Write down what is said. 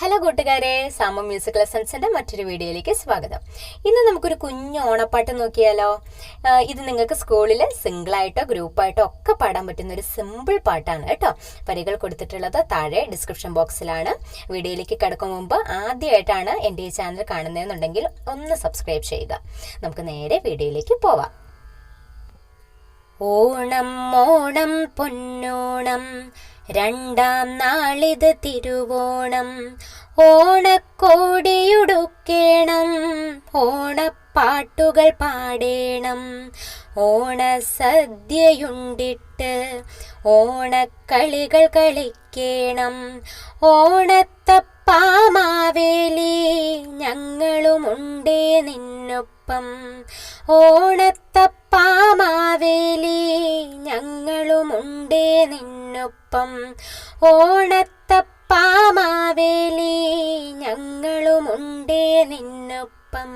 Hello കൂട്ടുകാരെ, സാമ music ലെസൺസിൻ്റെ മറ്റൊരു വീഡിയോയിലേക്ക് സ്വാഗതം. ഇന്ന് നമുക്കൊരു കുഞ്ഞു ഓണപ്പാട്ട് നോക്കിയാലോ. ഇത് നിങ്ങൾക്ക് സ്കൂളിൽ സിംഗിളായിട്ടോ ഗ്രൂപ്പായിട്ടോ ഒക്കെ പാടാൻ പറ്റുന്ന ഒരു സിമ്പിൾ പാട്ടാണ് കേട്ടോ. വരികൾ കൊടുത്തിട്ടുള്ളത് താഴെ ഡിസ്ക്രിപ്ഷൻ ബോക്സിലാണ്. വീഡിയോയിലേക്ക് കിടക്കും മുമ്പ് ആദ്യമായിട്ടാണ് എൻ്റെ ഈ ചാനൽ കാണുന്നതെന്നുണ്ടെങ്കിൽ ഒന്ന് സബ്സ്ക്രൈബ് ചെയ്യുക. നമുക്ക് നേരെ വീഡിയോയിലേക്ക് പോവാം. ഓണം ഓണം പൊന്നോണം, രണ്ടാം നാളിത് തിരുവോണം. ഓണക്കോടിയുടുക്കേണം, ഓണപ്പാട്ടുകൾ പാടേണം. ഓണസദ്യയുണ്ടിട്ട് ഓണക്കളികൾ കളിക്കേണം. ഓണത്തപ്പാമാവേലി ഞങ്ങളുമുണ്ടേ നിന്നൊപ്പം. ഓണത്തപ്പാമാവേലി ഞങ്ങളുമുണ്ടേ നിന്നൊപ്പം. ഓണത്തപ്പാമാവേലി ഞങ്ങളുമുണ്ടേ നിന്നൊപ്പം.